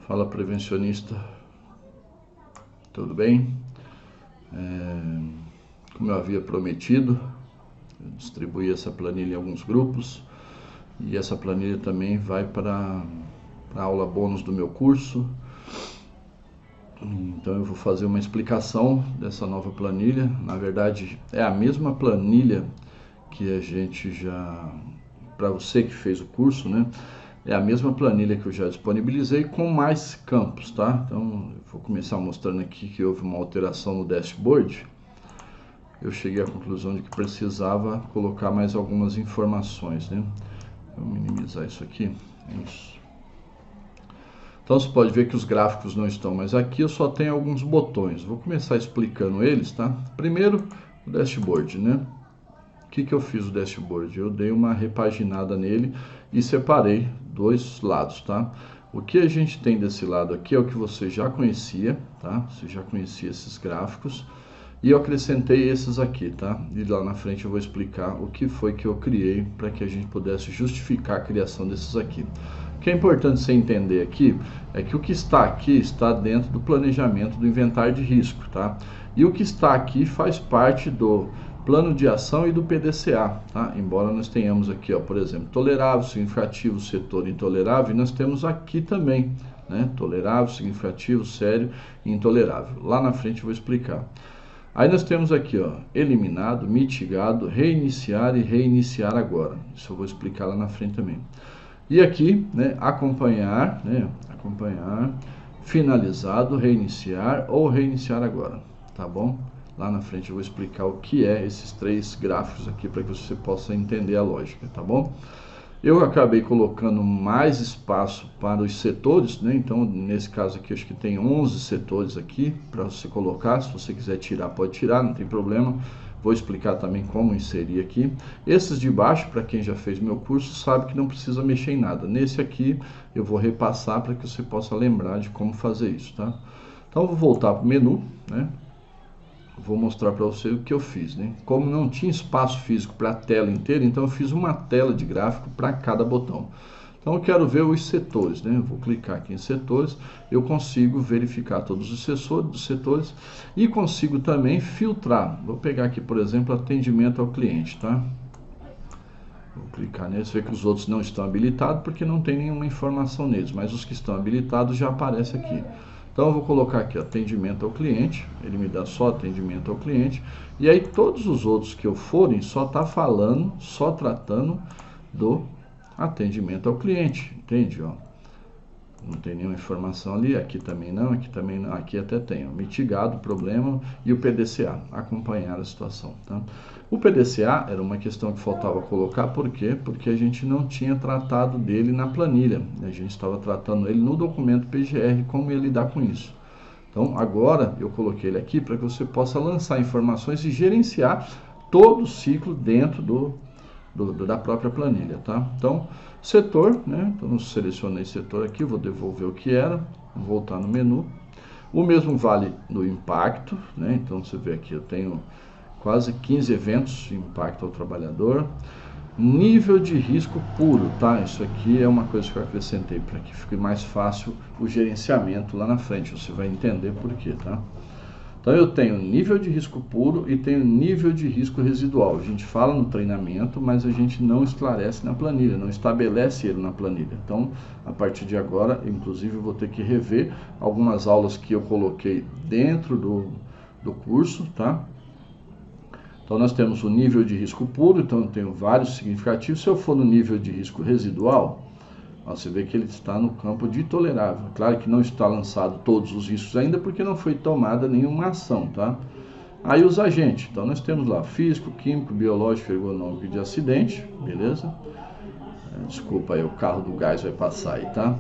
Fala, prevencionista, tudo bem? Como eu havia prometido, eu distribuí essa planilha em alguns grupos e essa planilha também vai para a aula bônus do meu curso. Então eu vou fazer uma explicação dessa nova planilha. Na verdade, é a mesma planilha que a gente já, para você que fez o curso, né? É a mesma planilha que eu já disponibilizei com mais campos, tá? Então, eu vou começar mostrando aqui que houve uma alteração no dashboard. Eu cheguei à conclusão de que precisava colocar mais algumas informações, né? Vou minimizar isso aqui. Isso. Então, você pode ver que os gráficos não estão mais aqui, eu só tenho alguns botões. Vou começar explicando eles, tá? Primeiro, o dashboard, né? O que eu fiz no dashboard? Eu dei uma repaginada nele e separei dois lados, tá? O que a gente tem desse lado aqui é o que você já conhecia, tá? Você já conhecia esses gráficos e eu acrescentei esses aqui, tá? E lá na frente eu vou explicar o que foi que eu criei para que a gente pudesse justificar a criação desses aqui. O que é importante você entender aqui é que o que está aqui está dentro do planejamento do inventário de risco, tá? E o que está aqui faz parte do plano de ação e do PDCA, tá? Embora nós tenhamos aqui, ó, por exemplo, tolerável, significativo, setor intolerável, e nós temos aqui também, né? Tolerável, significativo, sério e intolerável. Lá na frente eu vou explicar. Aí nós temos aqui, ó, eliminado, mitigado, reiniciar e reiniciar agora. Isso eu vou explicar lá na frente também. E aqui, né, acompanhar, finalizado, reiniciar ou reiniciar agora, tá bom? Lá na frente eu vou explicar o que é esses três gráficos aqui para que você possa entender a lógica, tá bom? Eu acabei colocando mais espaço para os setores, né? Então, nesse caso aqui, acho que tem 11 setores aqui para você colocar. Se você quiser tirar, pode tirar, não tem problema. Vou explicar também como inserir aqui. Esses de baixo, para quem já fez meu curso, sabe que não precisa mexer em nada. Nesse aqui, eu vou repassar para que você possa lembrar de como fazer isso, tá? Então, eu vou voltar para o menu, né? Vou mostrar para você o que eu fiz, né? Como não tinha espaço físico para a tela inteira, então eu fiz uma tela de gráfico para cada botão. Então eu quero ver os setores, né? Eu vou clicar aqui em setores, eu consigo verificar todos os setores e consigo também filtrar. Vou pegar aqui, por exemplo, atendimento ao cliente, tá? Vou clicar nesse, ver que os outros não estão habilitados porque não tem nenhuma informação neles, mas os que estão habilitados já aparecem aqui. Então eu vou colocar aqui atendimento ao cliente, ele me dá só atendimento ao cliente, e aí todos os outros que eu forem só está falando, só tratando do atendimento ao cliente, entende? Ó, não tem nenhuma informação ali, aqui também não, aqui até tem, ó, mitigado o problema e o PDCA, acompanhar a situação, tá? O PDCA era uma questão que faltava colocar, por quê? Porque a gente não tinha tratado dele na planilha, a gente estava tratando ele no documento PGR, como ia lidar com isso. Então agora eu coloquei ele aqui para que você possa lançar informações e gerenciar todo o ciclo dentro da própria planilha, tá? Então, setor, né? Então, eu selecionei setor aqui, vou devolver o que era, vou voltar no menu. O mesmo vale no impacto, né? Então, você vê aqui, eu tenho quase 15 eventos de impacto ao trabalhador. Nível de risco puro, tá? Isso aqui é uma coisa que eu acrescentei para que fique mais fácil o gerenciamento lá na frente, você vai entender por quê, tá? Então eu tenho nível de risco puro e tenho nível de risco residual. A gente fala no treinamento, mas a gente não esclarece na planilha, não estabelece ele na planilha. Então, a partir de agora, inclusive, eu vou ter que rever algumas aulas que eu coloquei dentro do curso, tá? Então nós temos o nível de risco puro, então eu tenho vários significativos. Se eu for no nível de risco residual, você vê que ele está no campo de tolerável. Claro que não está lançado todos os riscos ainda, porque não foi tomada nenhuma ação, tá? Aí os agentes, então nós temos lá físico, químico, biológico, ergonômico e de acidente, beleza? Desculpa aí, o carro do gás vai passar aí, tá?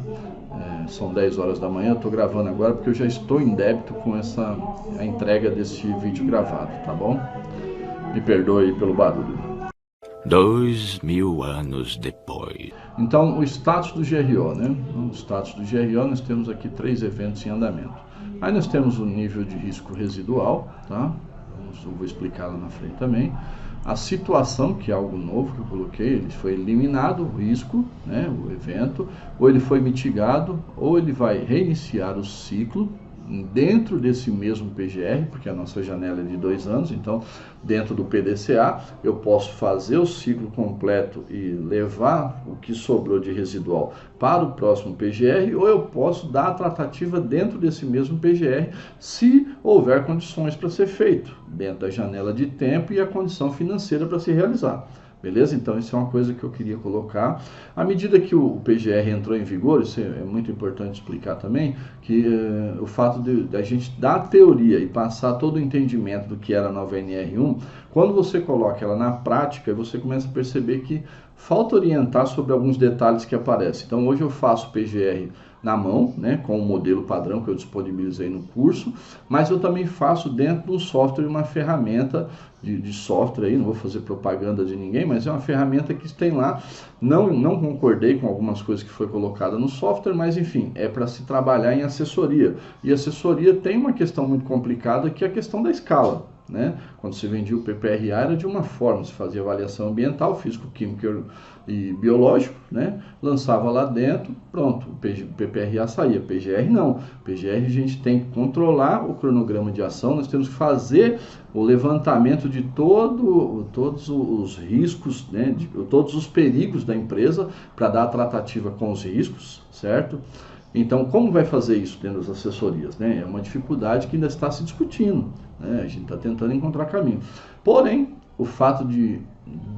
São 10 horas da manhã, eu estou gravando agora porque eu já estou em débito com a entrega desse vídeo gravado, tá bom? Me perdoe aí pelo barulho. 2000 anos depois. Então, o status do GRO, né? No status do GRO, nós temos aqui 3 eventos em andamento. Aí nós temos o nível de risco residual, tá? Eu vou explicar lá na frente também. a situação, que é algo novo que eu coloquei, ele foi eliminado o risco, né, o evento, ou ele foi mitigado, ou ele vai reiniciar o ciclo dentro desse mesmo PGR, porque a nossa janela é de 2 anos, então dentro do PDCA eu posso fazer o ciclo completo e levar o que sobrou de residual para o próximo PGR, ou eu posso dar a tratativa dentro desse mesmo PGR, se houver condições para ser feito, dentro da janela de tempo e a condição financeira para se realizar. Beleza? Então, isso é uma coisa que eu queria colocar. À medida que o PGR entrou em vigor, isso é muito importante explicar também, que o fato da gente dar a teoria e passar todo o entendimento do que era a nova NR1, quando você coloca ela na prática, você começa a perceber que falta orientar sobre alguns detalhes que aparecem. Então, hoje eu faço PGR na mão, né, com o modelo padrão que eu disponibilizei no curso, mas eu também faço dentro do software uma ferramenta de software aí, não vou fazer propaganda de ninguém, mas é uma ferramenta que tem lá. Não concordei com algumas coisas que foi colocada no software, mas enfim, é para se trabalhar em assessoria. E assessoria tem uma questão muito complicada, que é a questão da escala. Né? Quando se vendia o PPRA era de uma forma, se fazia avaliação ambiental, físico, químico e biológico, né? Lançava lá dentro, pronto, o PPRA saía. PGR não, PGR a gente tem que controlar o cronograma de ação, nós temos que fazer o levantamento de todos os riscos, né? Todos os perigos da empresa para dar a tratativa com os riscos, certo? Então, como vai fazer isso dentro das assessorias? Né? É uma dificuldade que ainda está se discutindo, né? A gente está tentando encontrar caminho. Porém, o fato de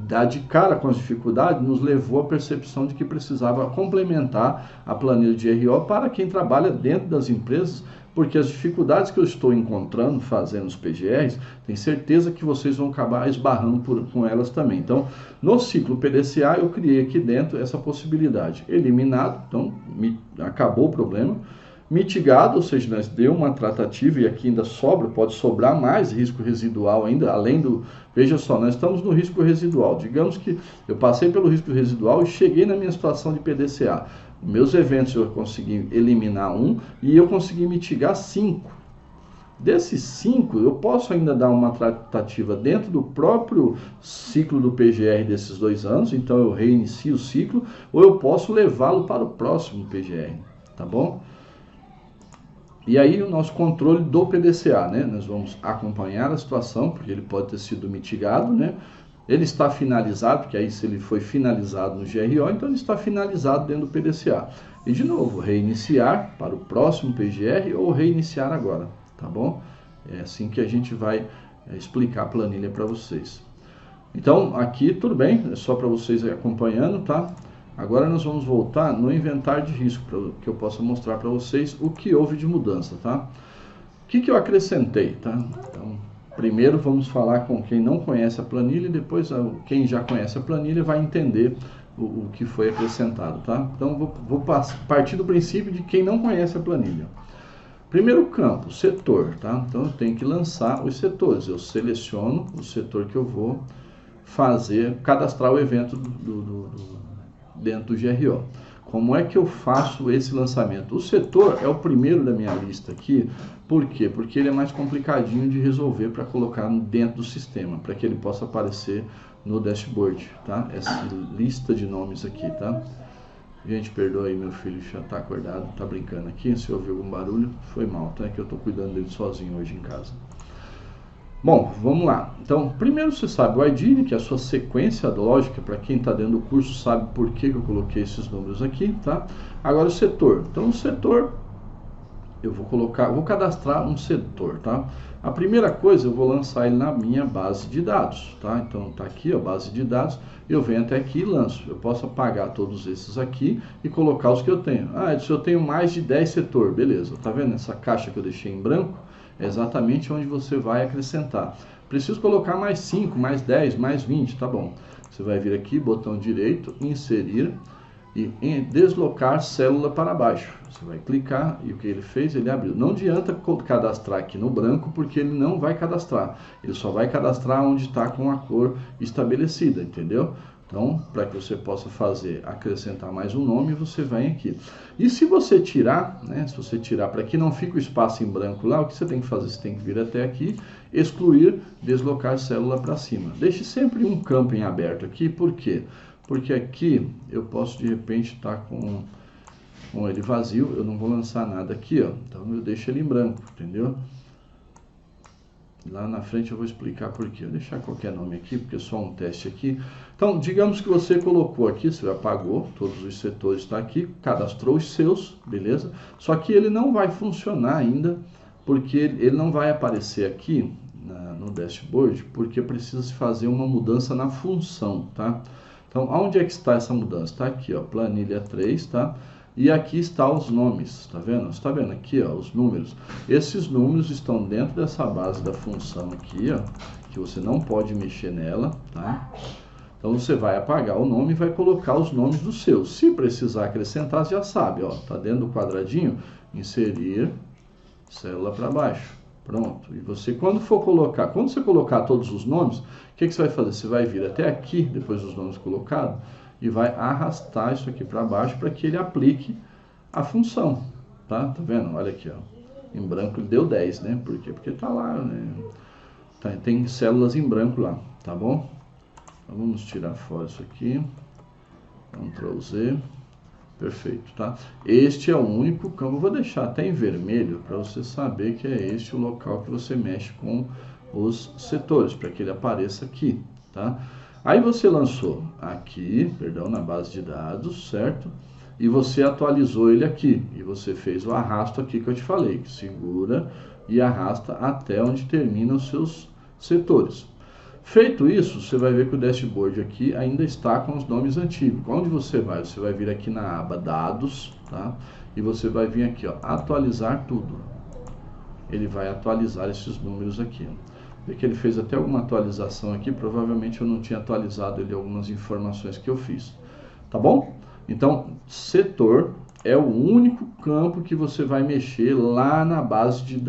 dar de cara com as dificuldades nos levou à percepção de que precisava complementar a planilha de RO para quem trabalha dentro das empresas, porque as dificuldades que eu estou encontrando fazendo os PGRs, tenho certeza que vocês vão acabar esbarrando com elas também. Então, no ciclo PDCA, eu criei aqui dentro essa possibilidade. Eliminado, então acabou o problema. Mitigado, ou seja, nós deu uma tratativa e aqui ainda sobra, pode sobrar mais risco residual ainda, além do... Veja só, nós estamos no risco residual. Digamos que eu passei pelo risco residual e cheguei na minha situação de PDCA. Meus eventos eu consegui eliminar 1 e eu consegui mitigar 5. Desses 5, eu posso ainda dar uma tratativa dentro do próprio ciclo do PGR desses 2 anos, então eu reinicio o ciclo, ou eu posso levá-lo para o próximo PGR, tá bom? E aí o nosso controle do PDCA, né? Nós vamos acompanhar a situação, porque ele pode ter sido mitigado, né? Ele está finalizado, porque aí se ele foi finalizado no GRO, então ele está finalizado dentro do PDCA. E de novo, reiniciar para o próximo PGR ou reiniciar agora, tá bom? É assim que a gente vai explicar a planilha para vocês. Então aqui tudo bem, é só para vocês acompanhando, tá? Agora nós vamos voltar no inventário de risco, para que eu possa mostrar para vocês o que houve de mudança, tá? O que eu acrescentei, tá? Então, primeiro vamos falar com quem não conhece a planilha e depois quem já conhece a planilha vai entender o que foi acrescentado, tá? Então vou partir do princípio de quem não conhece a planilha. Primeiro campo, setor, tá? Então eu tenho que lançar os setores. Eu seleciono o setor que eu vou fazer, cadastrar o evento dentro do GRO. Como é que eu faço esse lançamento? O setor é o primeiro da minha lista aqui. Por quê? Porque ele é mais complicadinho de resolver para colocar dentro do sistema, para que ele possa aparecer no dashboard, tá? Essa lista de nomes aqui, tá? Gente, perdoa aí, meu filho já tá acordado, tá brincando aqui. Se ouvir algum barulho, foi mal, tá? É que eu tô cuidando dele sozinho hoje em casa. Bom, vamos lá. Então, primeiro você sabe o ID, que é a sua sequência lógica, para quem está dentro do curso sabe por que eu coloquei esses números aqui, tá? Agora o setor. Então, o setor, eu vou cadastrar um setor, tá? A primeira coisa, eu vou lançar ele na minha base de dados, tá? Então, tá aqui, ó, base de dados, eu venho até aqui e lanço. Eu posso apagar todos esses aqui e colocar os que eu tenho. Ah, se eu tenho mais de 10 setor, beleza. Tá vendo essa caixa que eu deixei em branco? É exatamente onde você vai acrescentar. Preciso colocar mais 5, mais 10, mais 20, tá bom. Você vai vir aqui, botão direito, inserir e deslocar célula para baixo. Você vai clicar e o que ele fez, ele abriu. Não adianta cadastrar aqui no branco, porque ele não vai cadastrar. Ele só vai cadastrar onde está com a cor estabelecida, entendeu? Então, para que você possa acrescentar mais um nome, você vem aqui. E se você tirar, né, se você tirar para que não fique o espaço em branco lá, o que você tem que fazer? Você tem que vir até aqui, excluir, deslocar célula para cima. Deixe sempre um campo em aberto aqui, por quê? Porque aqui eu posso de repente estar com ele vazio, eu não vou lançar nada aqui, ó. Então eu deixo ele em branco, entendeu? Lá na frente eu vou explicar por quê. Eu vou deixar qualquer nome aqui, porque é só um teste aqui. Então, digamos que você colocou aqui, você apagou, todos os setores estão aqui, cadastrou os seus, beleza? Só que ele não vai funcionar ainda, porque ele não vai aparecer aqui no dashboard, porque precisa se fazer uma mudança na função, tá? Então, aonde é que está essa mudança? Está aqui, ó, planilha 3, tá? E aqui está os nomes, tá vendo? Você tá vendo aqui, ó, os números. Esses números estão dentro dessa base da função aqui, ó, que você não pode mexer nela, tá? Então você vai apagar o nome e vai colocar os nomes dos seus. Se precisar acrescentar, você já sabe, ó, tá dentro do quadradinho, inserir célula para baixo. Pronto. E você, quando você colocar todos os nomes, o que você vai fazer? Você vai vir até aqui, depois dos nomes colocados, e vai arrastar isso aqui para baixo para que ele aplique a função, tá? Tá vendo? Olha aqui, ó. Em branco ele deu 10, né? Por quê? Porque tá lá, né? Tem células em branco lá, tá bom? Então vamos tirar fora isso aqui. Ctrl Z. Perfeito, tá? Este é o único campo. Eu vou deixar até em vermelho para você saber que é este o local que você mexe com os setores, para que ele apareça aqui, tá? Aí você lançou aqui, na base de dados, certo? E você atualizou ele aqui. E você fez o arrasto aqui que eu te falei. Que segura e arrasta até onde terminam os seus setores. Feito isso, você vai ver que o dashboard aqui ainda está com os nomes antigos. Onde você vai? Você vai vir aqui na aba dados, tá? E você vai vir aqui, ó, atualizar tudo. Ele vai atualizar esses números aqui, ó. Vê que ele fez até alguma atualização aqui, provavelmente eu não tinha atualizado ele algumas informações que eu fiz, tá bom? Então, setor é o único campo que você vai mexer lá na base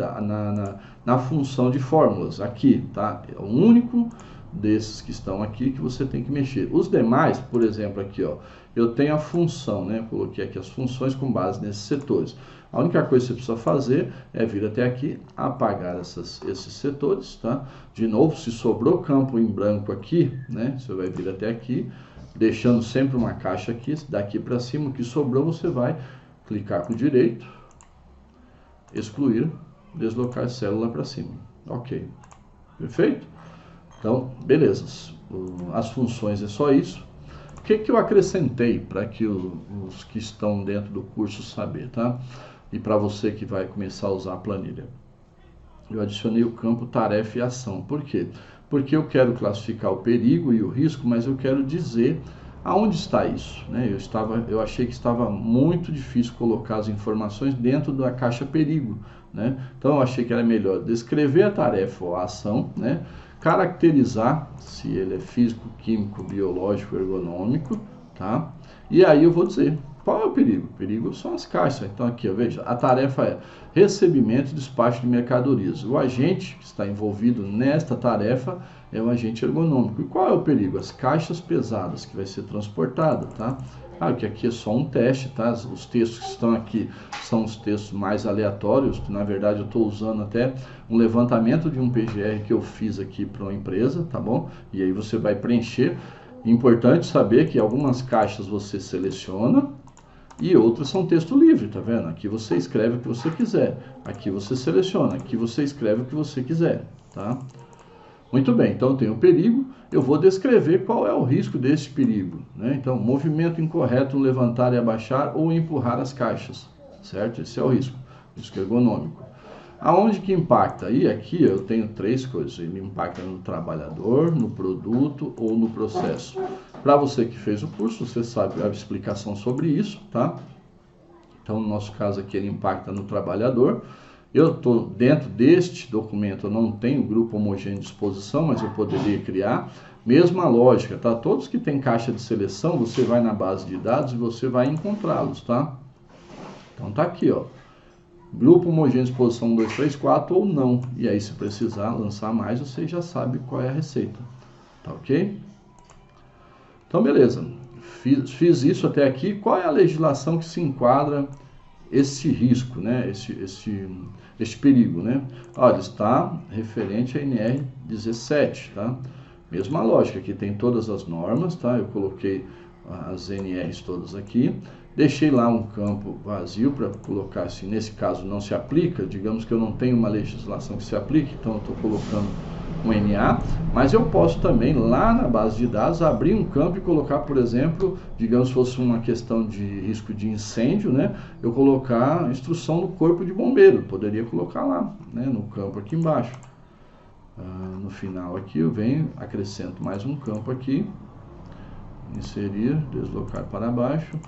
na função de fórmulas, aqui, tá? É o único desses que estão aqui que você tem que mexer. Os demais, por exemplo, aqui, ó, eu tenho a função, né? Eu coloquei aqui as funções com base nesses setores. A única coisa que você precisa fazer é vir até aqui, apagar esses setores, tá? De novo, se sobrou campo em branco aqui, né? Você vai vir até aqui, deixando sempre uma caixa aqui, daqui para cima, o que sobrou você vai clicar com o direito, excluir, deslocar célula para cima. Ok, perfeito? Então, beleza, as funções é só isso. O que eu acrescentei para que os que estão dentro do curso saber, tá? E para você que vai começar a usar a planilha. Eu adicionei o campo tarefa e ação. Por quê? Porque eu quero classificar o perigo e o risco, mas eu quero dizer aonde está isso, né? Eu achei que estava muito difícil colocar as informações dentro da caixa perigo, né? Então eu achei que era melhor descrever a tarefa ou a ação, né? Caracterizar se ele é físico, químico, biológico, ergonômico, tá? E aí eu vou dizer qual é o perigo. O perigo são as caixas. Então aqui, ó, veja, a tarefa é recebimento e despacho de mercadorias. O agente que está envolvido nesta tarefa é o agente ergonômico. E qual é o perigo? As caixas pesadas que vai ser transportada, tá? Claro que aqui é só um teste, tá? Os textos que estão aqui são os textos mais aleatórios, que na verdade eu estou usando até um levantamento de um PGR que eu fiz aqui para uma empresa, tá bom? E aí você vai preencher. Importante saber que algumas caixas você seleciona e outras são texto livre, tá vendo? Aqui você escreve o que você quiser, aqui você seleciona, aqui você escreve o que você quiser, tá? Muito bem, então tem o perigo, eu vou descrever qual é o risco desse perigo, né? Então, movimento incorreto no levantar e abaixar ou empurrar as caixas, certo? Esse é o risco ergonômico. Aonde que impacta? E aqui eu tenho três coisas, ele impacta no trabalhador, no produto ou no processo. Para você que fez o curso, você sabe a explicação sobre isso, tá? Então, no nosso caso aqui, ele impacta no trabalhador. Eu estou dentro deste documento, eu não tenho grupo homogêneo de exposição, mas eu poderia criar. Mesma lógica, tá? Todos que têm caixa de seleção, você vai na base de dados e você vai encontrá-los, tá? Então tá aqui, ó. Grupo homogêneo de exposição 1, 2, 3, 4 ou não. E aí, se precisar lançar mais, você já sabe qual é a receita. Tá ok? Então, beleza. Fiz isso até aqui. Qual é a legislação que se enquadra esse risco, né? Este perigo, né? Olha, está referente a NR 17, tá? Mesma lógica, aqui tem todas as normas, tá? Eu coloquei as NRs todas aqui. Deixei lá um campo vazio para colocar assim, nesse caso não se aplica, digamos que eu não tenho uma legislação que se aplique, então eu estou colocando um NA, mas eu posso também lá na base de dados abrir um campo e colocar, por exemplo, digamos fosse uma questão de risco de incêndio, né? Eu colocar instrução do corpo de bombeiro, poderia colocar lá, né? No campo aqui embaixo. No final aqui eu venho, acrescento mais um campo aqui, inserir, deslocar para baixo.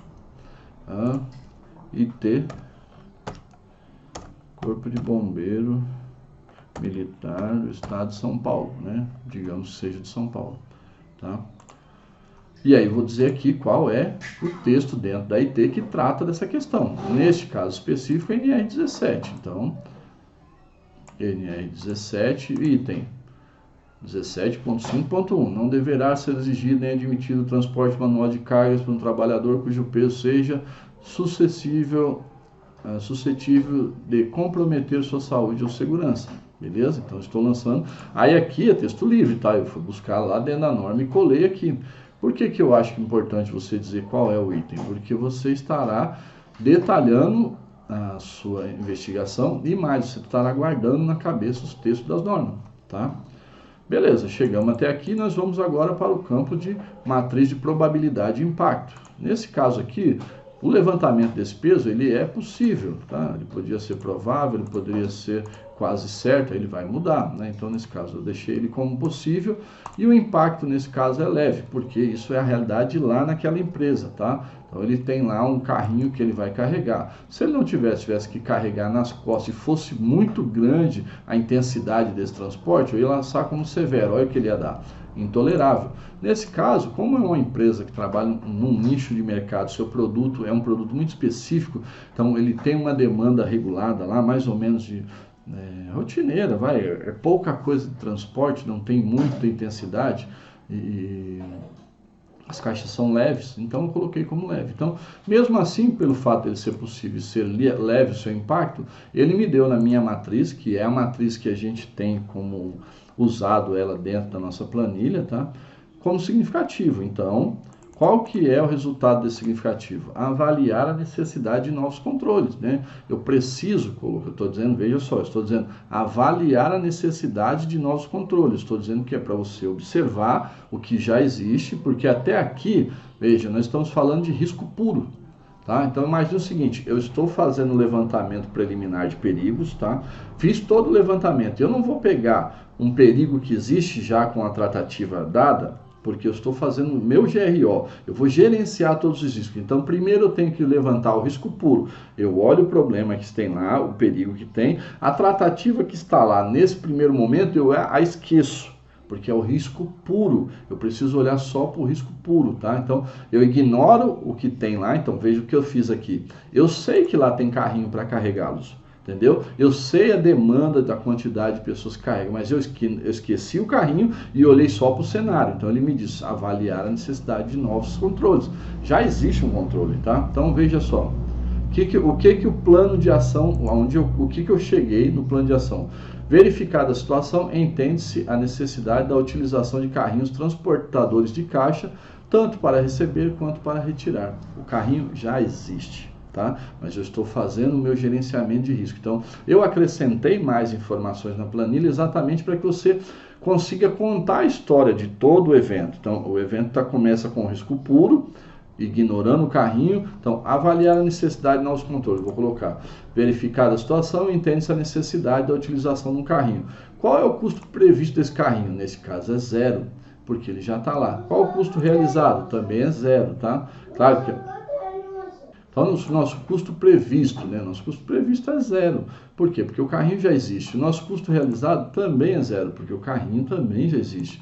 IT, Corpo de Bombeiro Militar do Estado de São Paulo, né? Digamos que seja de São Paulo, tá? E aí vou dizer aqui qual é o texto dentro da IT que trata dessa questão. Neste caso específico, NR17. Então, NR17, item 17.5.1. Não deverá ser exigido nem admitido o transporte manual de cargas para um trabalhador cujo peso seja suscetível de comprometer sua saúde ou segurança. Beleza? Então, estou lançando. Aí aqui é texto livre, tá? Eu fui buscar lá dentro da norma e colei aqui. Por que que eu acho que é importante você dizer qual é o item? Porque você estará detalhando a sua investigação e mais, você estará guardando na cabeça os textos das normas, tá? Beleza, chegamos até aqui, nós vamos agora para o campo de matriz de probabilidade de impacto. Nesse caso aqui, o levantamento desse peso, ele é possível, tá? Ele poderia ser provável, ele poderia ser quase certo, aí ele vai mudar, né? Então, nesse caso, eu deixei ele como possível e o impacto, nesse caso, é leve, porque isso é a realidade lá naquela empresa, tá? Então, ele tem lá um carrinho que ele vai carregar. Se ele não tivesse que carregar nas costas e fosse muito grande a intensidade desse transporte, eu ia lançar como severo, olha o que ele ia dar. Intolerável. Nesse caso, como é uma empresa que trabalha num nicho de mercado, seu produto é um produto muito específico, então ele tem uma demanda regulada lá, mais ou menos de rotineira, é pouca coisa de transporte, não tem muita intensidade e as caixas são leves, então eu coloquei como leve. Então, mesmo assim, pelo fato de ele ser possível ser leve o seu impacto, ele me deu na minha matriz, que é a matriz que a gente tem como usado ela dentro da nossa planilha, tá? Como significativo. Então, qual que é o resultado desse significativo? Avaliar a necessidade de novos controles, né? Eu preciso, eu estou dizendo, veja só, eu estou dizendo avaliar a necessidade de novos controles. Estou dizendo que é para você observar o que já existe, porque até aqui, veja, nós estamos falando de risco puro. Tá? Então imagine o seguinte, eu estou fazendo o levantamento preliminar de perigos, tá? Fiz todo o levantamento, eu não vou pegar um perigo que existe já com a tratativa dada, porque eu estou fazendo o meu GRO, eu vou gerenciar todos os riscos. Então primeiro eu tenho que levantar o risco puro, eu olho o problema que tem lá, o perigo que tem, a tratativa que está lá nesse primeiro momento eu a esqueço, porque é o risco puro, eu preciso olhar só para o risco puro, tá? Então, eu ignoro o que tem lá, então veja o que eu fiz aqui. Eu sei que lá tem carrinho para carregá-los, entendeu? Eu sei a demanda da quantidade de pessoas que carregam, mas eu esqueci o carrinho e olhei só para o cenário. Então, ele me diz, avaliar a necessidade de novos controles. Já existe um controle, tá? Então, veja só. O que o plano de ação, o que eu cheguei no plano de ação? Verificada a situação, entende-se a necessidade da utilização de carrinhos transportadores de caixa, tanto para receber quanto para retirar. O carrinho já existe, tá? Mas eu estou fazendo o meu gerenciamento de risco. Então, eu acrescentei mais informações na planilha exatamente para que você consiga contar a história de todo o evento. Então, o evento começa com risco puro, ignorando o carrinho. Então, avaliar a necessidade de novos controles. Vou colocar, verificada a situação, entende-se a necessidade da utilização de um carrinho. Qual é o custo previsto desse carrinho? Nesse caso é zero, porque ele já está lá. Qual o custo realizado? Também é zero, tá? Claro que... Então, nosso custo previsto, né? Nosso custo previsto é zero. Por quê? Porque o carrinho já existe. O nosso custo realizado também é zero, porque o carrinho também já existe.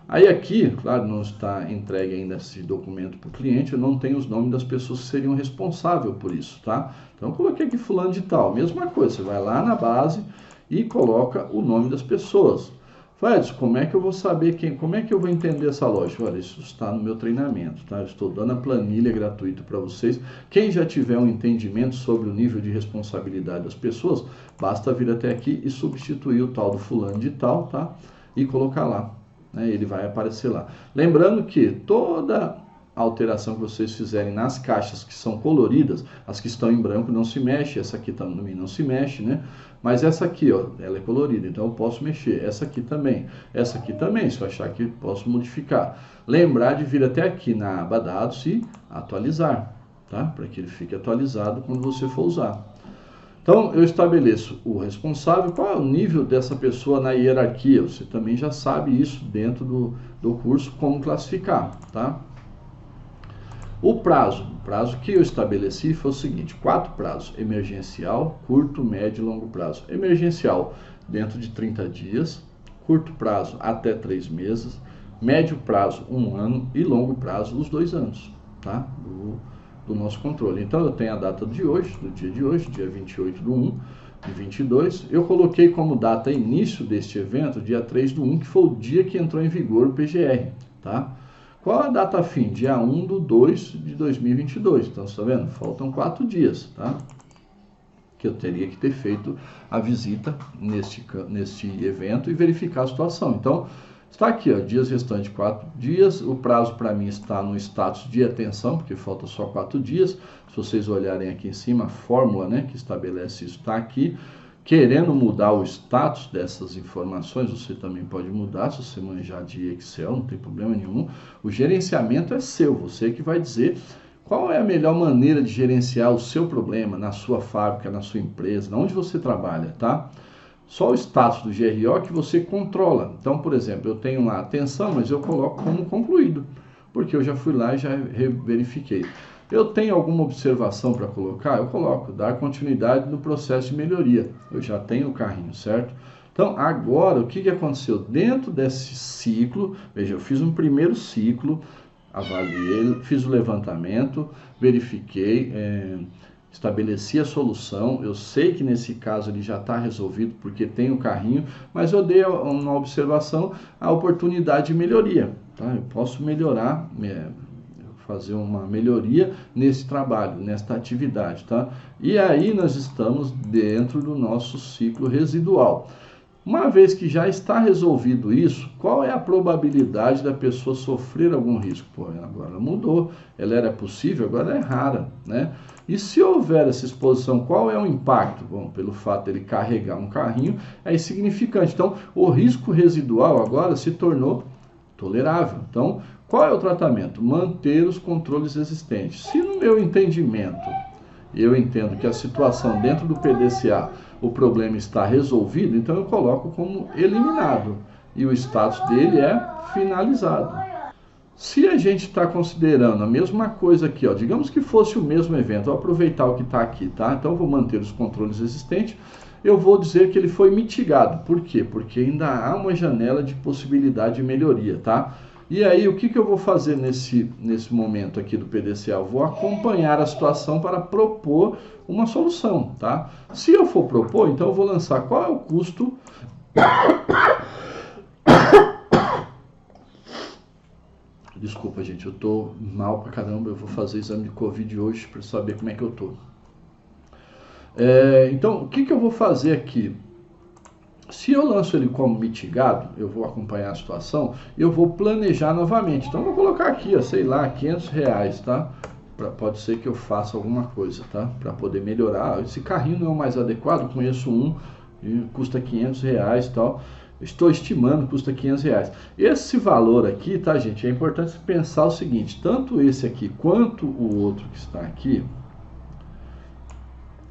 Aí aqui, claro, não está entregue ainda esse documento para o cliente, eu não tenho os nomes das pessoas que seriam responsáveis por isso, tá? Então eu coloquei aqui fulano de tal, mesma coisa, você vai lá na base e coloca o nome das pessoas. Edson, como é que eu vou saber como é que eu vou entender essa lógica? Olha, isso está no meu treinamento, tá? Eu estou dando a planilha gratuita para vocês. Quem já tiver um entendimento sobre o nível de responsabilidade das pessoas, basta vir até aqui e substituir o tal do fulano de tal, tá? E colocar lá, né? Ele vai aparecer lá. Lembrando que toda alteração que vocês fizerem nas caixas que são coloridas, as que estão em branco não se mexe, essa aqui também não se mexe, né? Mas essa aqui, ó, ela é colorida, então eu posso mexer. Essa aqui também, se eu achar que posso modificar. Lembrar de vir até aqui na aba dados e atualizar, tá? Para que ele fique atualizado quando você for usar. Então, eu estabeleço o responsável, qual é o nível dessa pessoa na hierarquia. Você também já sabe isso dentro do curso, como classificar, tá? O prazo que eu estabeleci foi o seguinte, 4 prazos, emergencial, curto, médio e longo prazo. Emergencial, dentro de 30 dias, curto prazo, até 3 meses, médio prazo, 1 ano e longo prazo, os 2 anos, tá? Do nosso controle. Então, eu tenho a data de hoje, do dia de hoje, dia 28/1 de 22. Eu coloquei como data início deste evento, dia 3/1, que foi o dia que entrou em vigor o PGR, tá? Qual a data fim? Dia 1/2 de 2022. Então, você está vendo? Faltam 4 dias, tá? Que eu teria que ter feito a visita neste evento e verificar a situação. Então, está aqui, ó, dias restantes, 4 dias. O prazo para mim está no status de atenção, porque falta só 4 dias. Se vocês olharem aqui em cima, a fórmula, né, que estabelece isso está aqui. Querendo mudar o status dessas informações, você também pode mudar, se você manjar de Excel, não tem problema nenhum. O gerenciamento é seu, você que vai dizer qual é a melhor maneira de gerenciar o seu problema na sua fábrica, na sua empresa, onde você trabalha, tá? Só o status do GRO que você controla. Então, por exemplo, eu tenho lá atenção, mas eu coloco como concluído, porque eu já fui lá e já verifiquei. Eu tenho alguma observação para colocar? Eu coloco, dar continuidade no processo de melhoria. Eu já tenho o carrinho, certo? Então, agora, o que aconteceu? Dentro desse ciclo, veja, eu fiz um primeiro ciclo, avaliei, fiz o levantamento, verifiquei, estabeleci a solução. Eu sei que nesse caso ele já está resolvido porque tem o carrinho, mas eu dei uma observação, a oportunidade de melhoria, tá? Eu posso melhorar, fazer uma melhoria nesse trabalho, nesta atividade, tá? E aí nós estamos dentro do nosso ciclo residual. Uma vez que já está resolvido isso, qual é a probabilidade da pessoa sofrer algum risco? Pô, agora mudou, ela era possível, agora é rara, né? E se houver essa exposição, qual é o impacto? Bom, pelo fato dele carregar um carrinho, é insignificante. Então, o risco residual agora se tornou tolerável. Então, qual é o tratamento? Manter os controles existentes. Se no meu entendimento, eu entendo que a situação dentro do PDCA, o problema está resolvido, então eu coloco como eliminado e o status dele é finalizado. Se a gente está considerando a mesma coisa aqui, ó, digamos que fosse o mesmo evento, vou aproveitar o que está aqui, tá? Então eu vou manter os controles existentes, eu vou dizer que ele foi mitigado. Por quê? Porque ainda há uma janela de possibilidade de melhoria, tá? E aí, o que eu vou fazer nesse momento aqui do PDCA? Eu vou acompanhar a situação para propor uma solução, tá? Se eu for propor, então eu vou lançar qual é o custo... Desculpa, gente, eu tô mal pra caramba, eu vou fazer exame de Covid hoje para saber como é que eu tô. Então, o que eu vou fazer aqui? Se eu lanço ele como mitigado, eu vou acompanhar a situação, eu vou planejar novamente. Então, eu vou colocar aqui, ó, sei lá, R$500, tá? Pode ser que eu faça alguma coisa, tá? Para poder melhorar. Esse carrinho não é o mais adequado, conheço um, e custa R$500 e tal. Estou estimando, custa R$500. Esse valor aqui, tá, gente? É importante pensar o seguinte, tanto esse aqui quanto o outro que está aqui,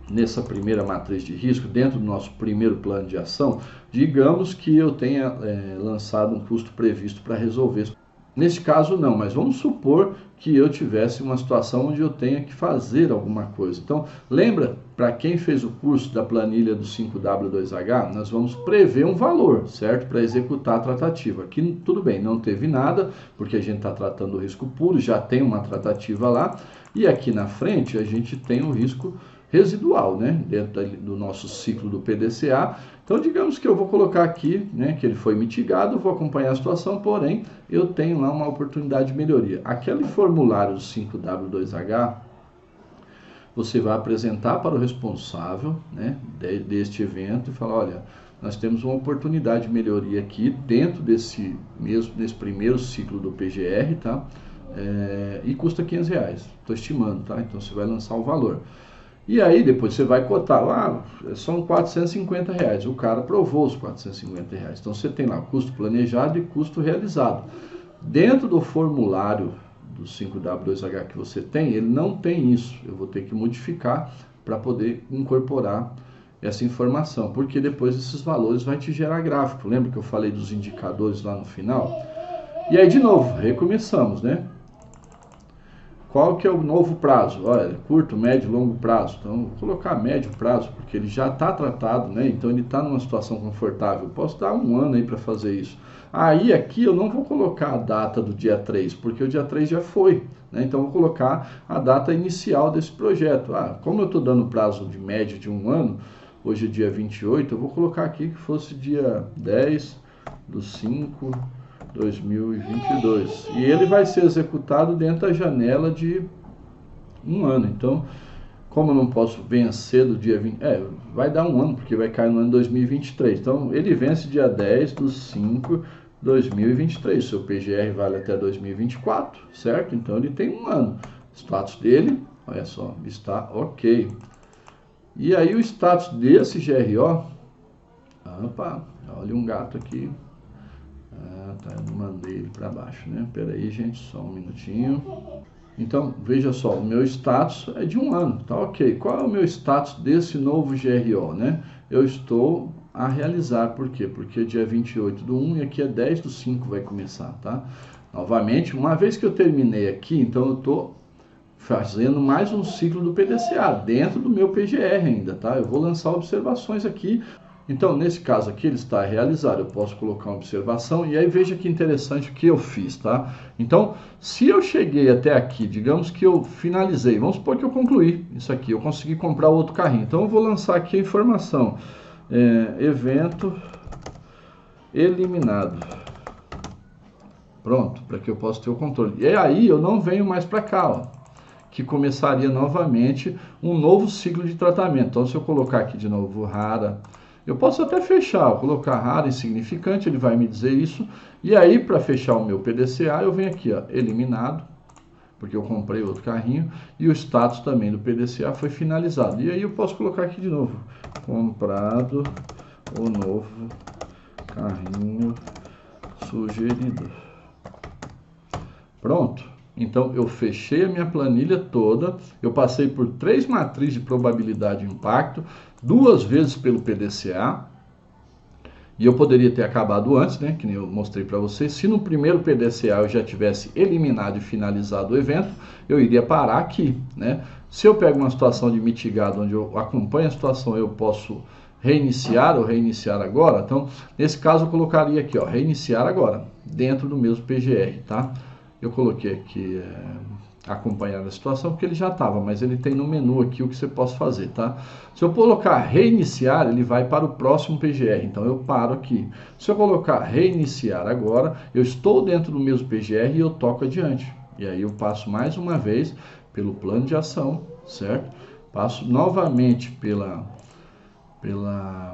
nessa primeira matriz de risco, dentro do nosso primeiro plano de ação, digamos que eu tenha lançado um custo previsto para resolver. Nesse caso não, mas vamos supor que eu tivesse uma situação onde eu tenha que fazer alguma coisa. Então, lembra, para quem fez o curso da planilha do 5W2H, nós vamos prever um valor, certo? Para executar a tratativa. Aqui, tudo bem, não teve nada, porque a gente está tratando o risco puro, já tem uma tratativa lá, e aqui na frente a gente tem o risco residual, né, dentro do nosso ciclo do PDCA. Então, digamos que eu vou colocar aqui, né, que ele foi mitigado, vou acompanhar a situação, porém, eu tenho lá uma oportunidade de melhoria. Aquele formulário do 5W2H, você vai apresentar para o responsável, né, deste evento e falar, olha, nós temos uma oportunidade de melhoria aqui dentro desse primeiro ciclo do PGR, tá? E custa R$500, estou estimando, tá? Então você vai lançar o valor. E aí depois você vai cotar lá, são R$450, o cara aprovou os R$450. Então você tem lá custo planejado e custo realizado. Dentro do formulário do 5W2H que você tem, ele não tem isso. Eu vou ter que modificar para poder incorporar essa informação, porque depois esses valores vai te gerar gráfico. Lembra que eu falei dos indicadores lá no final? E aí de novo, recomeçamos, né? Qual que é o novo prazo? Olha, curto, médio, longo prazo. Então, vou colocar médio prazo, porque ele já está tratado, né? Então, ele está numa situação confortável. Posso dar um ano aí para fazer isso. Aí, aqui, eu não vou colocar a data do dia 3, porque o dia 3 já foi, né? Então, eu vou colocar a data inicial desse projeto. Como eu estou dando prazo de médio de um ano, hoje é dia 28, eu vou colocar aqui que fosse dia 10/5/2022. E ele vai ser executado dentro da janela de um ano. Então, como eu não posso vencer do dia 20... vai dar um ano, porque vai cair no ano 2023. Então, ele vence dia 10/5/2023. Seu PGR vale até 2024, certo? Então, ele tem um ano. O status dele, olha só, está ok. E aí, o status desse GRO... Opa, olha um gato aqui. Tá, eu não mandei ele para baixo, né? Pera aí, gente, só um minutinho. Então, veja só, o meu status é de um ano, tá ok. Qual é o meu status desse novo GRO, né? Eu estou a realizar, por quê? Porque é dia 28/1 e aqui é 10/5 vai começar, tá? Novamente, uma vez que eu terminei aqui, então eu estou fazendo mais um ciclo do PDCA, dentro do meu PGR ainda, tá? Eu vou lançar observações aqui. Então, nesse caso aqui, ele está realizado. Eu posso colocar uma observação e aí veja que interessante o que eu fiz, tá? Então, se eu cheguei até aqui, digamos que eu finalizei, vamos supor que eu concluí isso aqui, eu consegui comprar outro carrinho. Então, eu vou lançar aqui a informação. Evento eliminado. Pronto, para que eu possa ter o controle. E aí, eu não venho mais para cá, ó, que começaria novamente um novo ciclo de tratamento. Então, se eu colocar aqui de novo rara... Eu posso até fechar, colocar raro, insignificante, ele vai me dizer isso. E aí, para fechar o meu PDCA, eu venho aqui, ó, eliminado, porque eu comprei outro carrinho, e o status também do PDCA foi finalizado. E aí eu posso colocar aqui de novo, comprado o novo carrinho sugerido. Pronto. Então, eu fechei a minha planilha toda, eu passei por 3 matrizes de probabilidade de impacto, 2 vezes pelo PDCA, e eu poderia ter acabado antes, né, que nem eu mostrei para vocês. Se no primeiro PDCA eu já tivesse eliminado e finalizado o evento, eu iria parar aqui, né? Se eu pego uma situação de mitigado, onde eu acompanho a situação, eu posso reiniciar ou reiniciar agora. Então, nesse caso, eu colocaria aqui, ó, reiniciar agora, dentro do mesmo PGR, tá? Eu coloquei aqui acompanhar a situação, porque ele já estava, mas ele tem no menu aqui o que você pode fazer, tá? Se eu colocar reiniciar, ele vai para o próximo PGR, então eu paro aqui. Se eu colocar reiniciar agora, eu estou dentro do mesmo PGR e eu toco adiante. E aí eu passo mais uma vez pelo plano de ação, certo? Passo novamente pela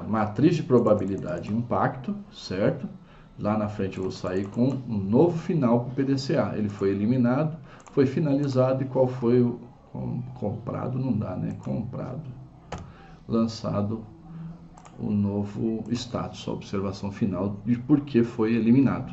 matriz de probabilidade de impacto, certo? Lá na frente eu vou sair com um novo final para o PDCA. Ele foi eliminado, foi finalizado e qual foi o comprado, não dá, né? Comprado, lançado o novo status, a observação final de por que foi eliminado.